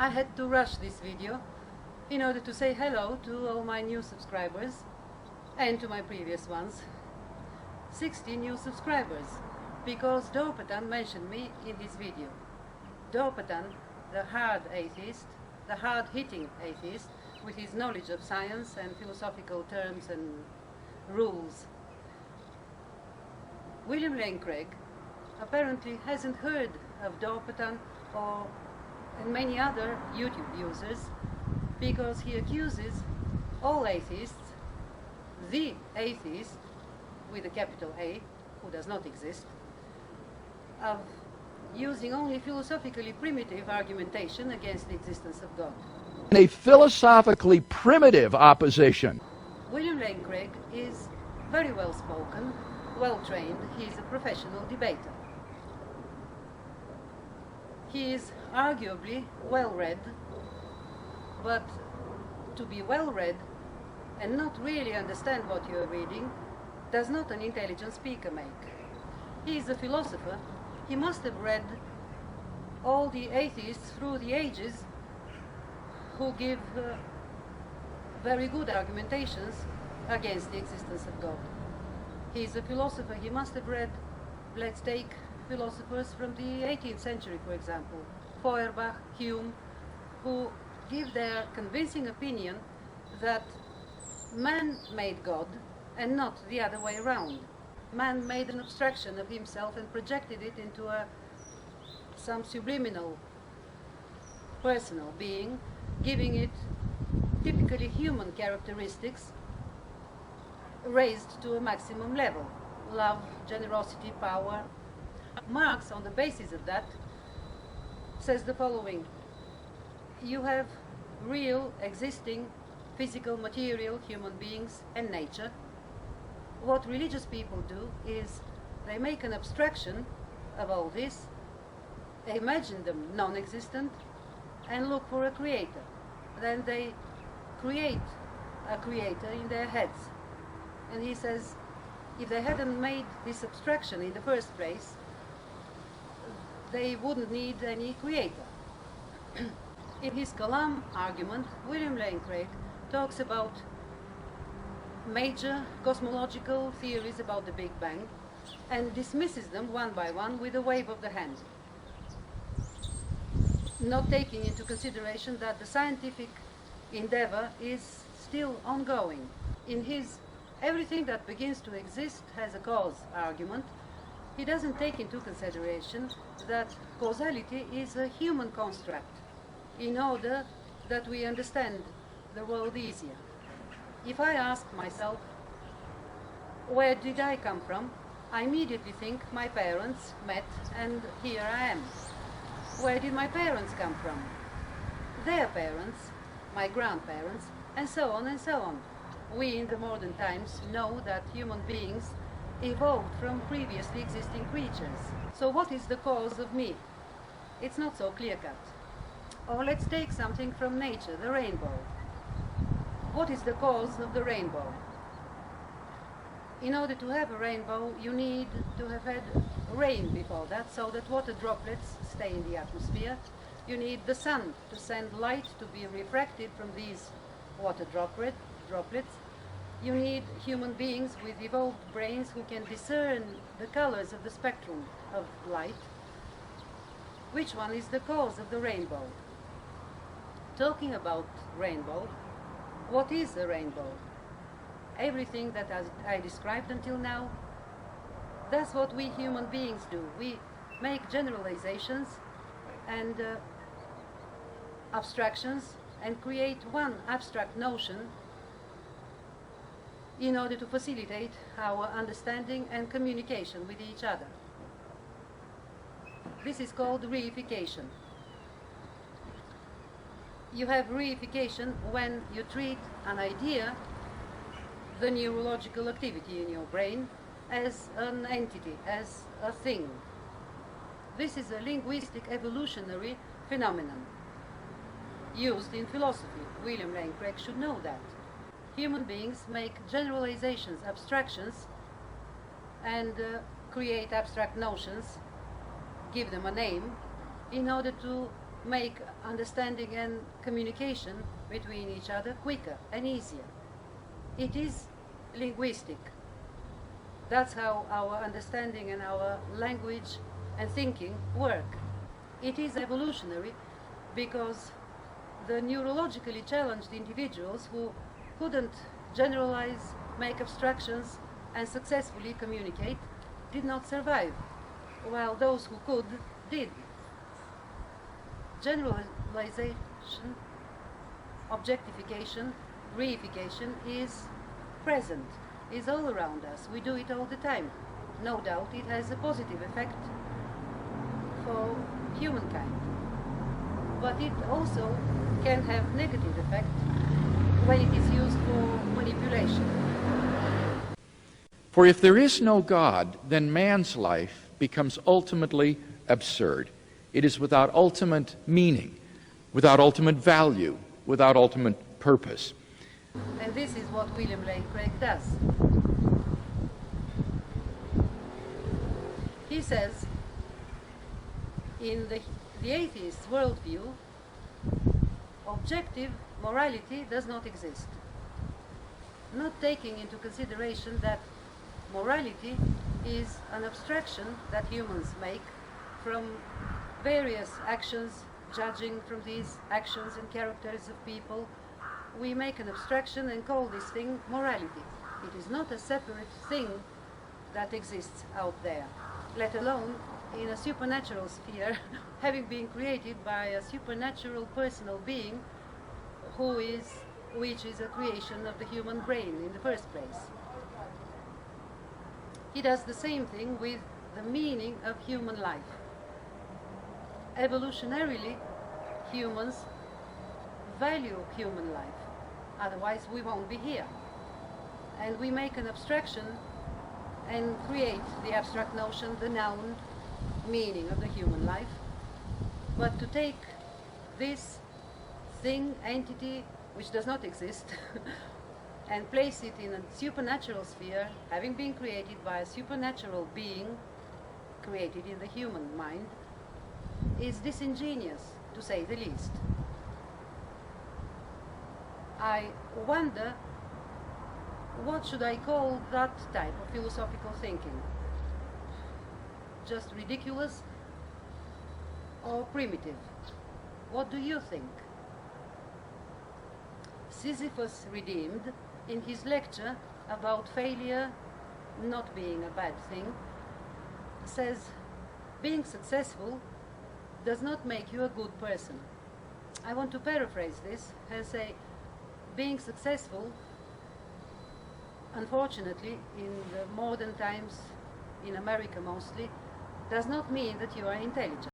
I had to rush this video in order to say hello to all my new subscribers and to my previous ones. 60 new subscribers, because Dhorpatan mentioned me in his video. Dhorpatan, the hard atheist, the hard-hitting atheist, with his knowledge of science and philosophical terms and rules. William Lane Craig apparently hasn't heard of Dhorpatan and many other YouTube users, because he accuses all atheists, the atheist with a capital A, who does not exist, of using only philosophically primitive argumentation against the existence of God. A philosophically primitive opposition. William Lane Craig is very well spoken, well trained. He is a professional debater. He is arguably well read, but to be well read and not really understand what you are reading does not an intelligent speaker make. He is a philosopher. He must have read all the atheists through the ages who give very good argumentations against the existence of God. He is a philosopher. He must have read, let's take philosophers from the 18th century, for example, Feuerbach, Hume, who give their convincing opinion that man made God and not the other way around. Man made an abstraction of himself and projected it into some subliminal personal being, giving it typically human characteristics raised to a maximum level: love, generosity, power. Marx, on the basis of that, says the following: you have real, existing, physical, material human beings and nature. What religious people do is they make an abstraction of all this, imagine them non-existent, and look for a creator. Then they create a creator in their heads. And he says, if they hadn't made this abstraction in the first place, they wouldn't need any creator. In his Kalam argument, William Lane Craig talks about major cosmological theories about the Big Bang and dismisses them one by one with a wave of the hand, not taking into consideration that the scientific endeavor is still ongoing. In his everything that begins to exist has a cause argument, he doesn't take into consideration that causality is a human construct in order that we understand the world easier. If I ask myself, where did I come from? I immediately think my parents met and here I am. Where did my parents come from? Their parents, my grandparents, and so on and so on. We in the modern times know that human beings evolved from previously existing creatures. So what is the cause of me? It's not so clear-cut. Or let's take something from nature, the rainbow. What is the cause of the rainbow? In order to have a rainbow, you need to have had rain before that, so that water droplets stay in the atmosphere. You need the sun to send light to be refracted from these water droplets. You need human beings with evolved brains who can discern the colors of the spectrum of light. Which one is the cause of the rainbow? Talking about rainbow, what is a rainbow? Everything that I described until now, that's what we human beings do. We make generalizations and abstractions and create one abstract notion in order to facilitate our understanding and communication with each other. This is called reification. You have reification when you treat an idea, the neurological activity in your brain, as an entity, as a thing. This is a linguistic evolutionary phenomenon used in philosophy. William Lane Craig should know that. Human beings make generalizations, abstractions, and create abstract notions, give them a name, in order to make understanding and communication between each other quicker and easier. It is linguistic. That's how our understanding and our language and thinking work. It is evolutionary because the neurologically challenged individuals who couldn't generalize, make abstractions, and successfully communicate did not survive, while those who could did. Generalization, objectification, reification is present, is all around us. We do it all the time. No doubt it has a positive effect for humankind. But it also can have negative effect when it is used for manipulation. For if there is no God, then man's life becomes ultimately absurd. It is without ultimate meaning, without ultimate value, without ultimate purpose. And this is what William Lane Craig does. He says, in the atheist worldview, objective morality does not exist. Not taking into consideration that morality is an abstraction that humans make from various actions, judging from these actions and characters of people. We make an abstraction and call this thing morality. It is not a separate thing that exists out there, let alone in a supernatural sphere, having been created by a supernatural personal being which is a creation of the human brain in the first place. He does the same thing with the meaning of human life. Evolutionarily, humans value human life, otherwise we won't be here. And we make an abstraction and create the abstract notion, the noun meaning of the human life. But to take this thing, entity, which does not exist, and place it in a supernatural sphere, having been created by a supernatural being created in the human mind, is disingenuous, to say the least. I wonder, what should I call that type of philosophical thinking? Just ridiculous or primitive? What do you think? SisyphusRedeemed, in his lecture about failure not being a bad thing, says being successful does not make you a good person. I want to paraphrase this and say being successful, unfortunately, in the modern times, in America mostly, does not mean that you are intelligent.